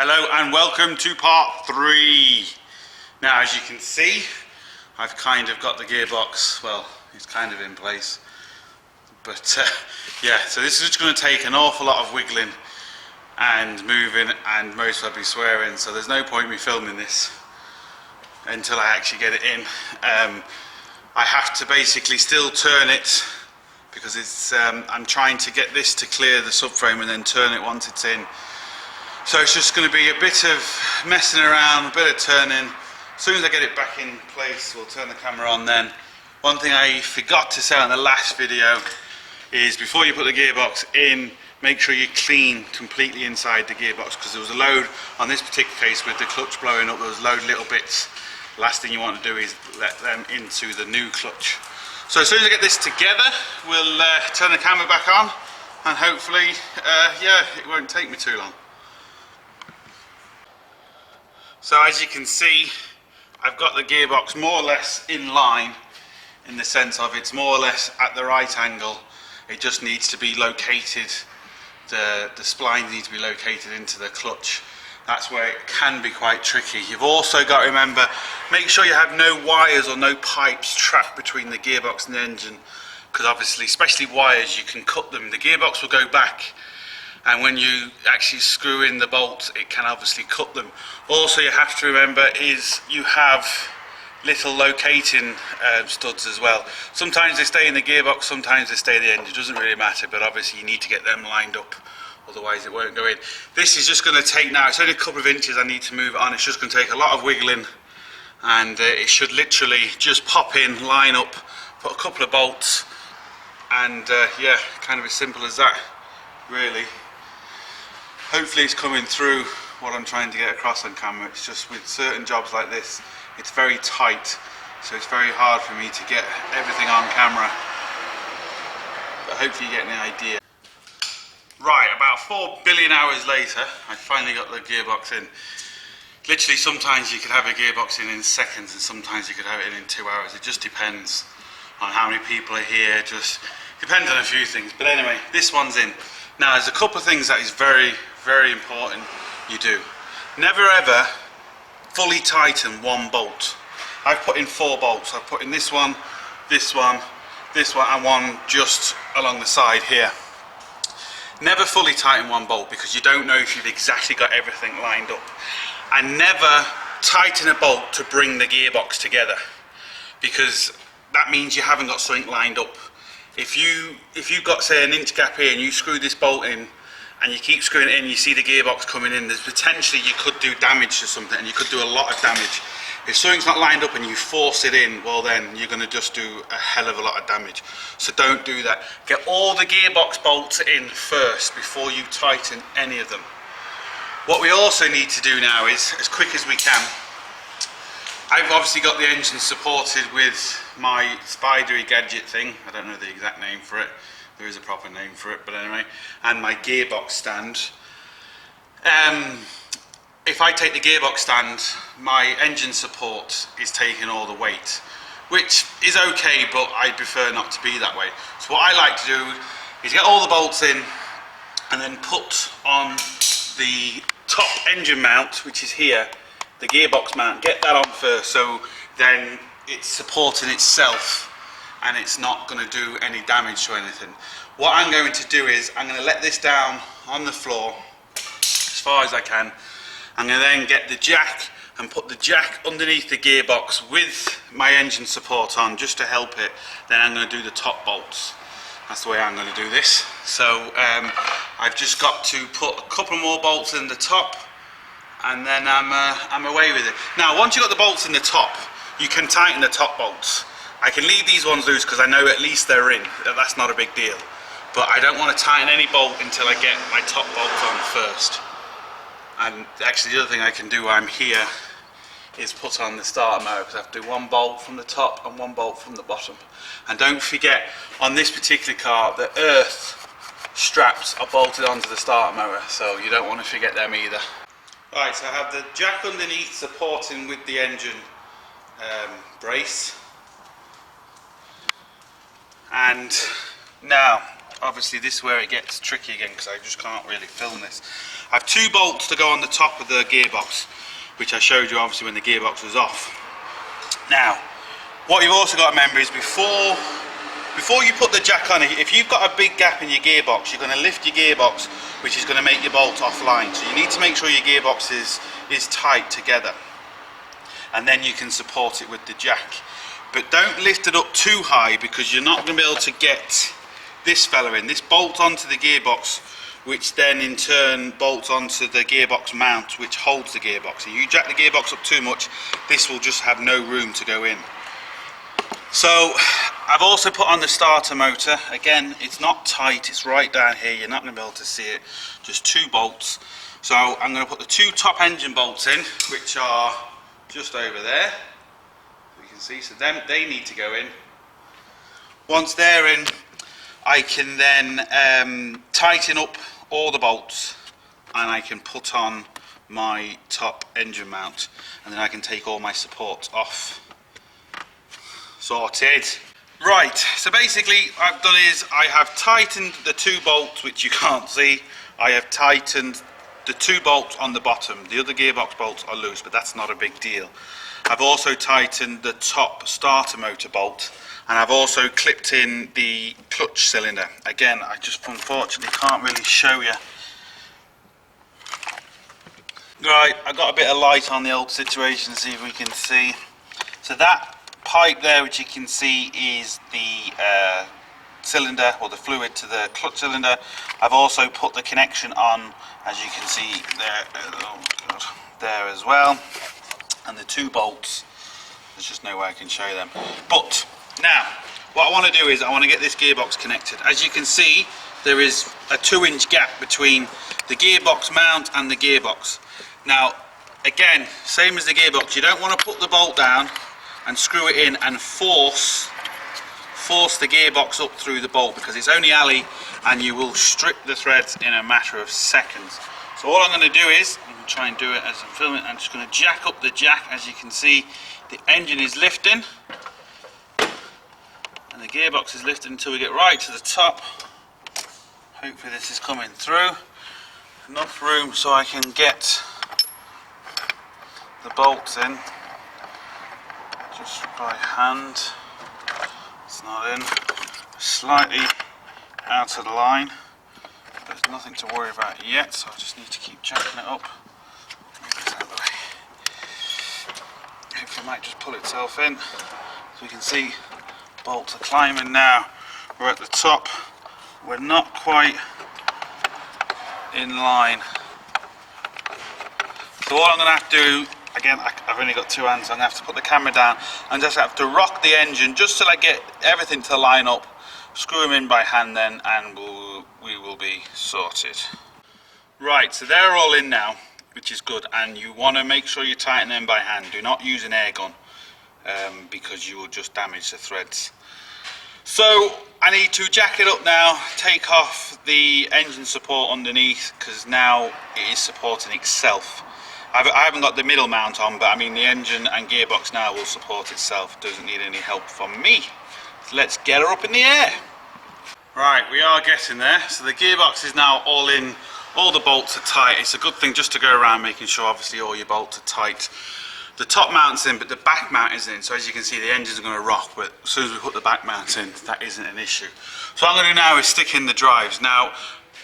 Hello and welcome to part 3. Now, as you can see, I've kind of got the gearbox, well, it's kind of in place. But yeah, so this is just going to take an awful lot of wiggling and moving, and most I'll be swearing, so there's no point in me filming this until I actually get it in. I have to basically still turn it because it's I'm trying to get this to clear the subframe and then turn it once it's in. So it's just going to be a bit of messing around, a bit of turning. As soon as I get it back in place, we'll turn the camera on then. One thing I forgot to say on the last video is before you put the gearbox in, make sure you clean completely inside the gearbox, because there was a load on this particular case with the clutch blowing up. There was a load of little bits. The last thing you want to do is let them into the new clutch. So as soon as I get this together, we'll turn the camera back on, and hopefully, yeah, it won't take me too long. So as you can see, I've got the gearbox more or less in line, in the sense of it's more or less at the right angle. It just needs to be located, the splines need to be located into the clutch. That's where it can be quite tricky. You've also got to remember, make sure you have no wires or no pipes trapped between the gearbox and the engine, because obviously, especially wires, you can cut them. The gearbox will go back, and when you actually screw in the bolts, it can obviously cut them. Also, you have to remember is you have little locating studs as well. Sometimes they stay in the gearbox, sometimes they stay in the engine. It doesn't really matter, but obviously you need to get them lined up, otherwise it won't go in. This is just going to take, now it's only a couple of inches I need to move it on. It's just going to take a lot of wiggling, and it should literally just pop in, line up, put a couple of bolts, and yeah, kind of as simple as that, really. Hopefully it's coming through what I'm trying to get across on camera. It's just with certain jobs like this, it's very tight, so it's very hard for me to get everything on camera. But hopefully you get an idea. Right, about 4 billion hours later, I finally got the gearbox in. Literally, sometimes you could have a gearbox in seconds, and sometimes you could have it in 2 hours. It just depends on how many people are here, just depends on a few things. But anyway, this one's in. Now, there's a couple of things that is very, very important you do. Never ever fully tighten one bolt. I've put in 4 bolts. I've put in this one, this one, this one, and one just along the side here. Never fully tighten one bolt, because you don't know if you've exactly got everything lined up. And never tighten a bolt to bring the gearbox together, because that means you haven't got something lined up. If you've got, say, an inch gap here and you screw this bolt in and you keep screwing it in, you see the gearbox coming in, there's potentially you could do damage to something, and you could do a lot of damage. If something's not lined up and you force it in, well then you're going to just do a hell of a lot of damage. So don't do that. Get all the gearbox bolts in first before you tighten any of them. What we also need to do now is, as quick as we can, I've obviously got the engine supported with my spidery gadget thing. I don't know the exact name for it. There is a proper name for it, but anyway. And my gearbox stand. If I take the gearbox stand, my engine support is taking all the weight, which is okay, but I prefer not to be that way. So what I like to do is get all the bolts in and then put on the top engine mount, which is here, the gearbox mount, get that on first, so then it's supporting itself and it's not going to do any damage to anything. What I'm going to do is I'm going to let this down on the floor as far as I can. I'm going to then get the jack and put the jack underneath the gearbox with my engine support on, just to help it. Then I'm going to do the top bolts. That's the way I'm going to do this. So I've just got to put a couple more bolts in the top, and then I'm away with it. Now, once you've got the bolts in the top, you can tighten the top bolts. I can leave these ones loose because I know at least they're in. That's not a big deal. But I don't want to tighten any bolt until I get my top bolts on first. And actually, the other thing I can do while I'm here is put on the starter motor, because I have to do 1 bolt from the top and 1 bolt from the bottom. And don't forget, on this particular car, the earth straps are bolted onto the starter motor, so you don't want to forget them either. Right, so I have the jack underneath supporting with the engine brace. And now, obviously this is where it gets tricky again because I just can't really film this. I have 2 bolts to go on the top of the gearbox, which I showed you obviously when the gearbox was off. Now, what you've also got to remember is before you put the jack on it, if you've got a big gap in your gearbox, you're going to lift your gearbox, which is going to make your bolt offline. So you need to make sure your gearbox is tight together, and then you can support it with the jack. But don't lift it up too high because you're not going to be able to get this fella in. This bolts onto the gearbox, which then in turn bolts onto the gearbox mount, which holds the gearbox. If you jack the gearbox up too much, this will just have no room to go in. So I've also put on the starter motor. Again, it's not tight, it's right down here, you're not going to be able to see it. Just 2 bolts. So I'm going to put the 2 top engine bolts in, which are just over there. You can see, so they need to go in. Once they're in, I can then tighten up all the bolts and I can put on my top engine mount, and then I can take all my supports off. Sorted. Right, so basically what I've done is I have tightened the 2 bolts, which you can't see. I have tightened the 2 bolts on the bottom. The other gearbox bolts are loose, but that's not a big deal. I've also tightened the top starter motor bolt, and I've also clipped in the clutch cylinder. Again, I just unfortunately can't really show you. Right, I got a bit of light on the old situation, see if we can see. So that pipe there, which you can see, is the cylinder, or the fluid to the clutch cylinder. I've also put the connection on, as you can see there, oh God, there as well, and the 2 bolts. There's just no way I can show you them. But now what I want to do is I want to get this gearbox connected. As you can see, there is a 2-inch gap between the gearbox mount and the gearbox. Now again, same as the gearbox, you don't want to put the bolt down and screw it in and force the gearbox up through the bolt, because it's only alley and you will strip the threads in a matter of seconds. So all I'm going to do is, I'm going to try and do it as I'm filming, I'm just going to jack up the jack. As you can see, the engine is lifting and the gearbox is lifting until we get right to the top. Hopefully this is coming through. Enough room so I can get the bolts in just by hand. It's not in, slightly out of the line. There's nothing to worry about yet, so I just need to keep jacking it up. Hopefully it might just pull itself in. So you can see bolts are climbing now. We're at the top. We're not quite in line. So all I'm going to have to do, again, I've only got 2 hands, so I'm going to have to put the camera down and just have to rock the engine just till I get everything to line up, screw them in by hand then, and we will be sorted. Right, so they're all in now, which is good, and you want to make sure you tighten them by hand. Do not use an air gun, because you will just damage the threads. So I need to jack it up now, take off the engine support underneath, because now it is supporting itself. I haven't got the middle mount on, but I mean the engine and gearbox now will support itself, doesn't need any help from me. So let's get her up in the air. Right, we are getting there. So the gearbox is now all in, all the bolts are tight. It's a good thing just to go around making sure obviously all your bolts are tight. The top mount's in, but the back mount isn't in. So as you can see, the engine's going to rock, but as soon as we put the back mount in, that isn't an issue. So what I'm going to do now is stick in the drives. Now,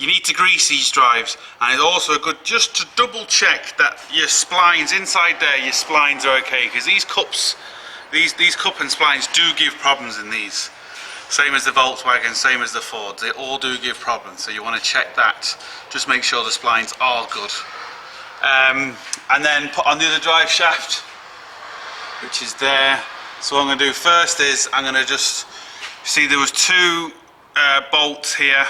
you need to grease these drives, and it's also good just to double check that your splines inside there, your splines are okay, because these cups, these cup and splines do give problems in these. Same as the Volkswagen, same as the Ford, they all do give problems, so you want to check that. Just make sure the splines are good. And then put on the other drive shaft, which is there. So what I'm going to do first is I'm going to just, see there was 2 bolts here,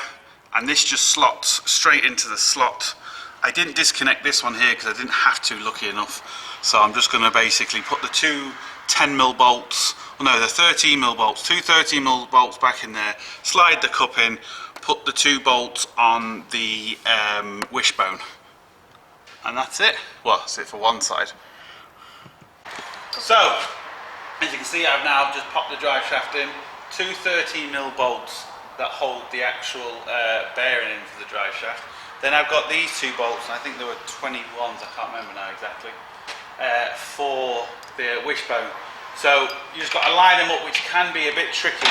and this just slots straight into the slot. I didn't disconnect this one here because I didn't have to, lucky enough. So I'm just going to basically put the 2 10mm bolts, well no, the 13mm bolts, 2 13mm bolts back in there, slide the cup in, put the 2 bolts on the wishbone. And that's it. Well, that's it for one side. So, as you can see, I've now just popped the drive shaft in, 2 13mm bolts that hold the actual bearing in for the drive shaft. Then I've got these two bolts, and I think there were 21s, I can't remember now exactly, for the wishbone. So you just got to line them up, which can be a bit tricky.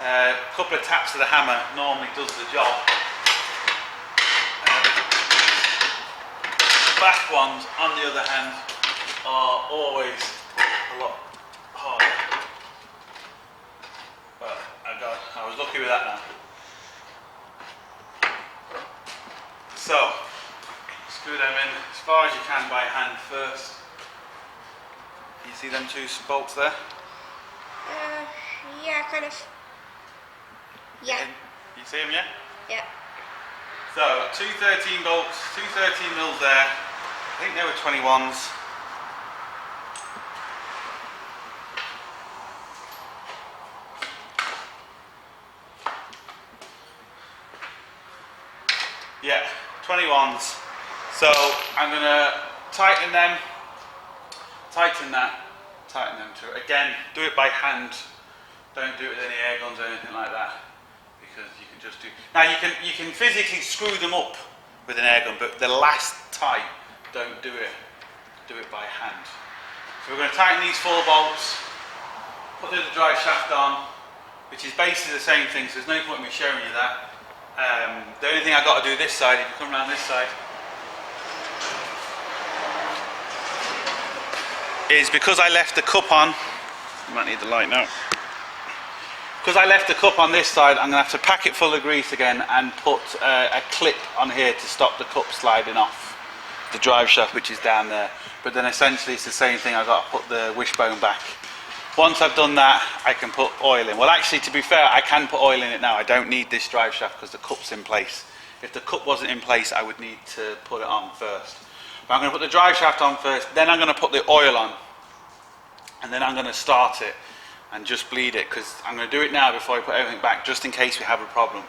A couple of taps of the hammer normally does the job. Back ones, on the other hand, are always a lot harder. But I was lucky with that now. So, screw them in as far as you can by hand first. Can you see them two bolts there? Yeah, kind of. Yeah. You see them, yeah? Yeah. So, two 13 bolts, two 13 mils there. I think they were 21s. Yeah, 21s. So I'm going to tighten them, tighten them too. Again, do it by hand. Don't do it with any air guns or anything like that, because you can just do. Now you can physically screw them up with an air gun, but the last tight, don't do it. Do it by hand. So we're going to tighten these 4 bolts, put the drive shaft on, which is basically the same thing. So there's no point in me showing you that. The only thing I've got to do this side, if you come around this side, is because I left the cup on, you might need the light now, because I left the cup on this side, I'm going to have to pack it full of grease again and put a clip on here to stop the cup sliding off the drive shaft, which is down there. But then essentially it's the same thing, I've got to put the wishbone back. Once I've done that, I can put oil in. Well, actually, to be fair, I can put oil in it now. I don't need this drive shaft because the cup's in place. If the cup wasn't in place, I would need to put it on first. But I'm going to put the drive shaft on first, then I'm going to put the oil on, and then I'm going to start it and just bleed it, because I'm going to do it now before I put everything back, just in case we have a problem,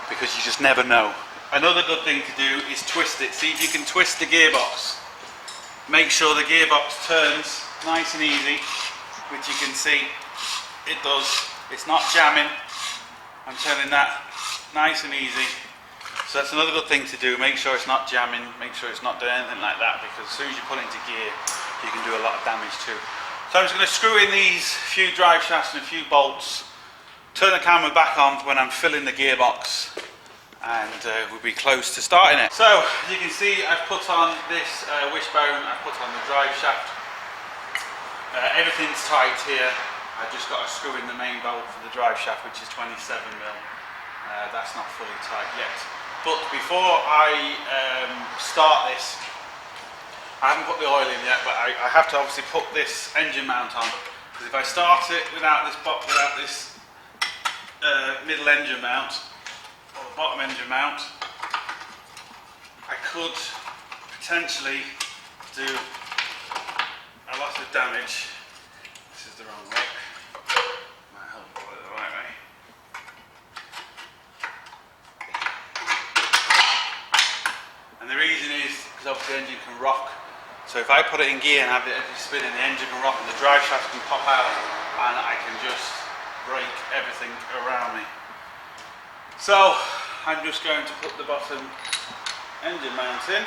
because you just never know. Another good thing to do is twist it. See if you can twist the gearbox. Make sure the gearbox turns nice and easy, which you can see it does. It's not jamming. I'm turning that nice and easy. So that's another good thing to do. Make sure it's not jamming, make sure it's not doing anything like that, because as soon as you put it into gear, you can do a lot of damage too. So I'm just going to screw in these few drive shafts and a few bolts, turn the camera back on when I'm filling the gearbox, and we'll be close to starting it. So as you can see, I've put on this wishbone, I've put on the drive shaft. Everything's tight here. I've just got to screw in the main bolt for the drive shaft, which is 27mm. That's not fully tight yet. But before I start this, I haven't put the oil in yet, but I have to obviously put this engine mount on, because if I start it without this middle engine mount, or bottom engine mount, I could potentially do a lot of damage. This is the wrong way. Might help put it the right way. And the reason is because obviously the engine can rock. So if I put it in gear and have it spinning, the engine can rock and the drive shaft can pop out, and I can just break everything around me. So I'm just going to put the bottom engine mount in,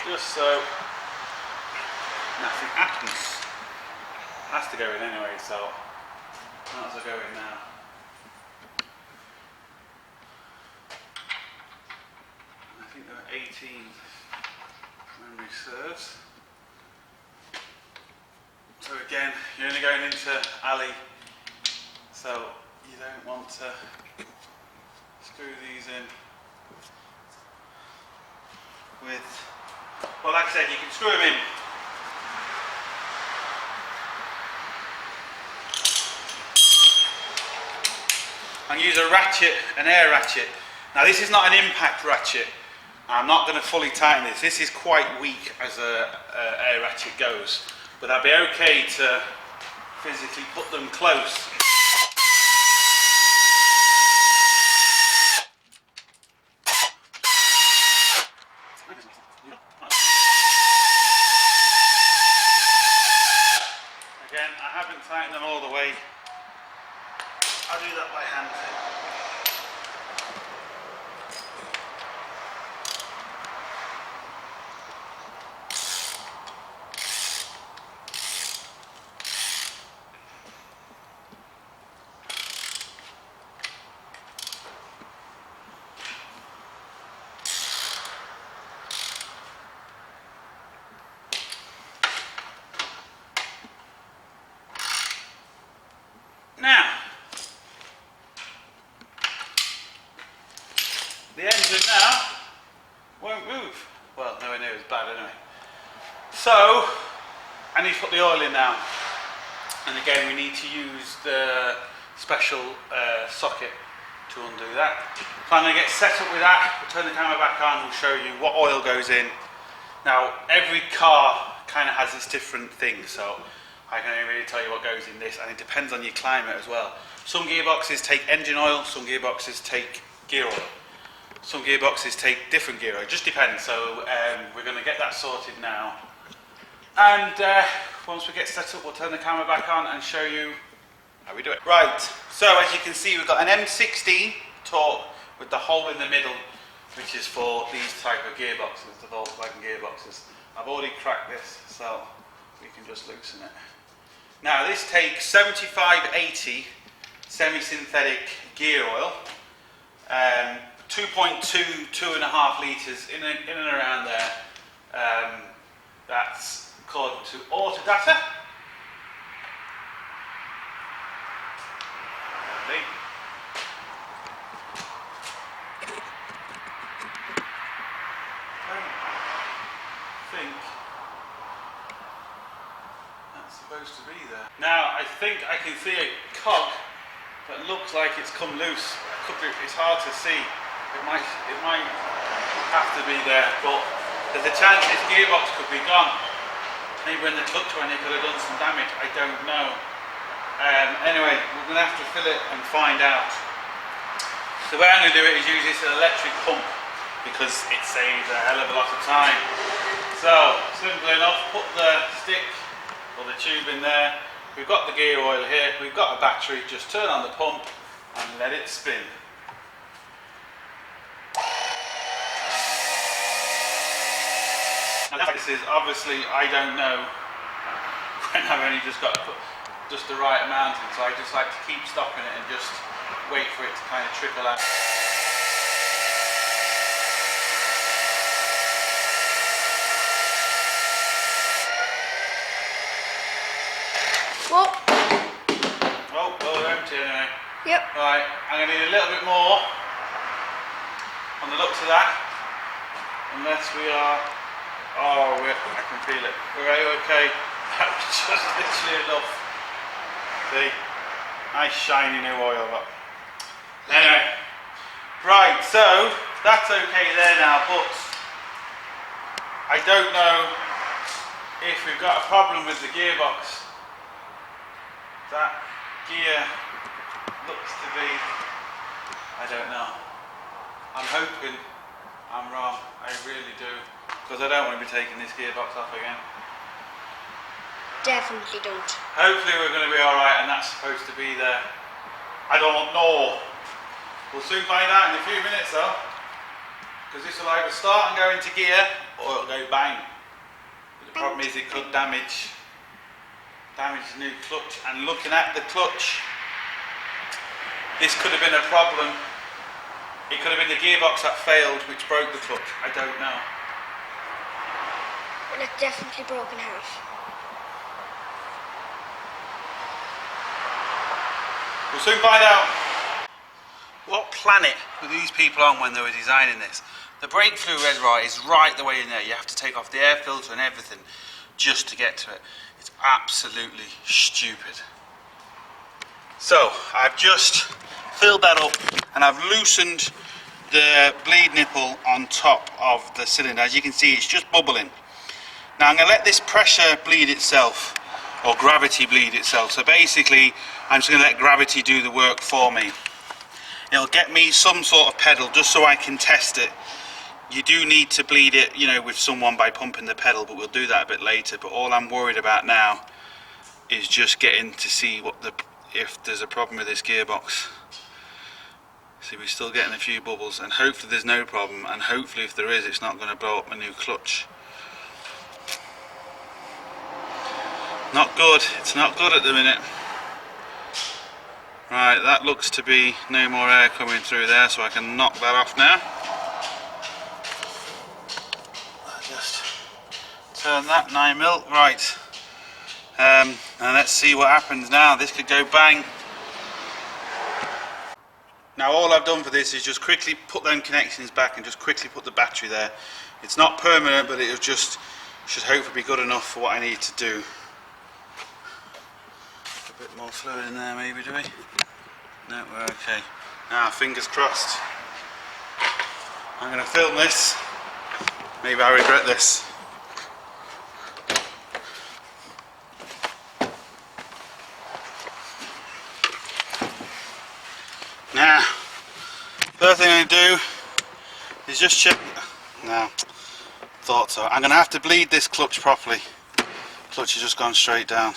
just so nothing happens. It has to go in anyway, so might as well go in now. I think there are 18 memory serves. So again, you're only going into alley, so you don't want to screw these in with, well, like I said, you can screw them in. And use a ratchet, an air ratchet. Now this is not an impact ratchet. I'm not going to fully tighten this. This is quite weak as a air ratchet goes, but I'll be okay to physically put them close. Again, I haven't tightened them all the way. I'll do that by The engine now won't move. Well, nowhere near as bad anyway. So, I need to put the oil in now. And again, we need to use the special socket to undo that. So I'm going to get set up with that. We'll turn the camera back on, we'll show you what oil goes in. Now, every car kind of has its different things, so I can only really tell you what goes in this, and it depends on your climate as well. Some gearboxes take engine oil, some gearboxes take gear oil. Some gearboxes take different gear oil, it just depends. So we're going to get that sorted now. And once we get set up, we'll turn the camera back on and show you how we do it. Right, so as you can see, we've got an M16 torque with the hole in the middle, which is for these type of gearboxes, the Volkswagen gearboxes. I've already cracked this, so we can just loosen it. Now this takes 7580 semi-synthetic gear oil, 2.2, 2.5 litres in and around there. That's according to auto data. I think that's supposed to be there. Now I think I can see a cog that looks like it's come loose. It's hard to see. It might have to be there, but there's a chance this gearbox could be gone. Maybe when the clutch went, it could have done some damage. I don't know. Anyway, we're going to have to fill it and find out. The way I'm going to do it is use this electric pump because it saves a hell of a lot of time. So, simple enough, put the stick or the tube in there. We've got the gear oil here, we've got a battery, just turn on the pump and let it spin. Now this is obviously, I don't know when I've only just got to put just the right amount in, so I just like to keep stopping it and just wait for it to kind of trickle out. Whoa. Oh, well, they're empty anyway. Yep. Right, I'm going to need a little bit more on the looks of that, unless we are, I can feel it. We're okay. That was just literally enough. See, nice shiny new oil, but anyway. Right, so that's okay there now, but I don't know if we've got a problem with the gearbox. That gear looks to be, I don't know. I'm hoping I'm wrong, I really do, because I don't want to be taking this gearbox off again. Definitely don't. Hopefully we're going to be alright and that's supposed to be there. I don't know. We'll soon find out in a few minutes though, because this will either start and go into gear or it'll go bang. But the problem is it could damage the new clutch, and looking at the clutch, this could have been a problem. It could have been the gearbox that failed which broke the clutch. I don't know. Well, it's definitely broken half. We'll soon find out. What planet were these people on when they were designing this? The brake fluid reservoir is right the way in there. You have to take off the air filter and everything just to get to it. It's absolutely stupid. So I've just filled that up and I've loosened the bleed nipple on top of the cylinder. As you can see, it's just bubbling. Now I'm going to let this pressure bleed itself, or gravity bleed itself. So basically I'm just going to let gravity do the work for me. It'll get me some sort of pedal just so I can test it. You do need to bleed it, you know, with someone by pumping the pedal, but we'll do that a bit later. But all I'm worried about now is just getting to see if there's a problem with this gearbox. See, we're still getting a few bubbles, and hopefully there's no problem, and hopefully if there is, it's not going to blow up my new clutch. Not good, it's not good at the minute. Right, that looks to be no more air coming through there, so I can knock that off now. Just turn that 9mm, right. And let's see what happens now. This could go bang. Now all I've done for this is just quickly put them connections back and just quickly put the battery there. It's not permanent, but it just should hopefully be good enough for what I need to do. A bit more fluid in there maybe, do we? No, we're okay. Now fingers crossed. I'm going to film this. Maybe I regret this. Now, first thing I'm going to do is just check. No, thought so. I'm going to have to bleed this clutch properly. Clutch has just gone straight down.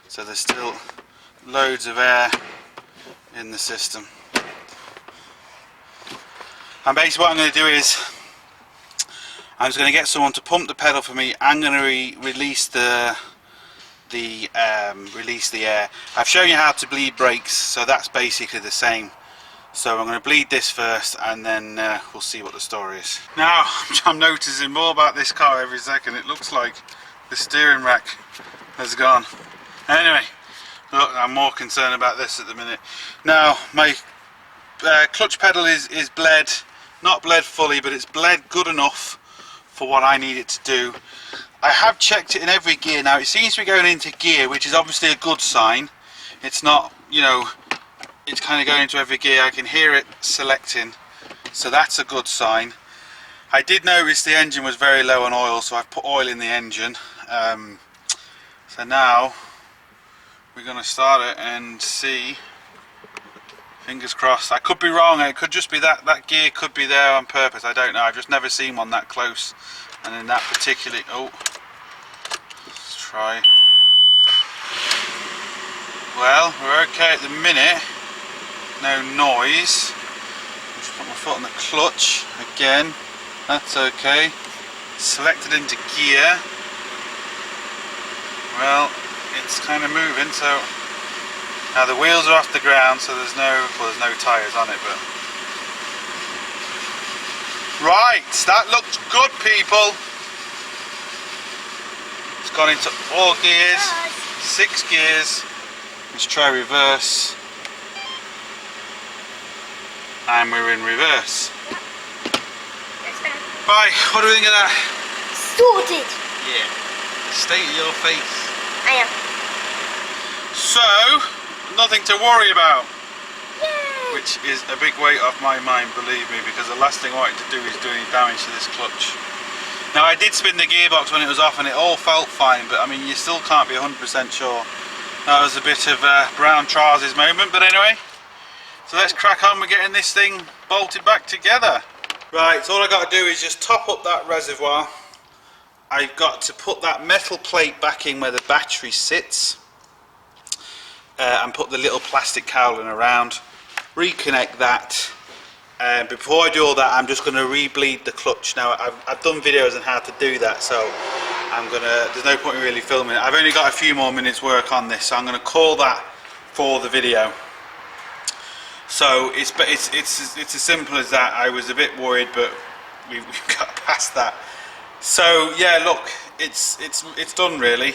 So there's still loads of air in the system. And basically what I'm going to do is I'm just going to get someone to pump the pedal for me. I'm going to release the air. I've shown you how to bleed brakes, so that's basically the same. So I'm going to bleed this first, and then we'll see what the story is. Now I'm noticing more about this car every second. It looks like the steering rack has gone. Anyway, look, I'm more concerned about this at the minute. Now my clutch pedal is bled, not bled fully, but it's bled good enough for what I need it to do. I have checked it in every gear. Now it seems to be going into gear, which is obviously a good sign. It's not, you know, it's kind of going into every gear. I can hear it selecting, so that's a good sign. I did notice the engine was very low on oil, so I've put oil in the engine. So now we're going to start it and see. Fingers crossed. I could be wrong. It could just be that gear could be there on purpose. I don't know. I've just never seen one that close. And in that particular, oh, let's try. Well, we're okay at the minute. No noise. Just put my foot on the clutch again. That's okay. Selected into gear. Well, it's kind of moving. So now the wheels are off the ground, so there's no tyres on it, but. Right, that looks good, people. It's gone into all gears, 6 gears. Let's try reverse. And we're in reverse. Right, what do we think of that? Sorted. Yeah. The state of your face. I am. So, nothing to worry about. Yay. Which is a big weight off my mind, believe me, because the last thing I wanted to do is do any damage to this clutch. Now I did spin the gearbox when it was off and it all felt fine, but I mean you still can't be 100% sure. That was a bit of a brown trousers moment, but anyway. So let's crack on with getting this thing bolted back together. Right, so all I got to do is just top up that reservoir. I've got to put that metal plate back in where the battery sits. And put the little plastic cowling around. Reconnect that. Before I do all that, I'm just going to re-bleed the clutch. Now I've done videos on how to do that, so there's no point in really filming it. I've only got a few more minutes work on this, so I'm going to call that for the video. So it's as simple as that. I was a bit worried, but we've got past that. So yeah, look, it's done really.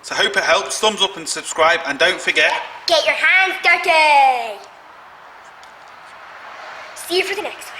So I hope it helps. Thumbs up and subscribe, and don't forget, Get your hands dirty. See you for the next one.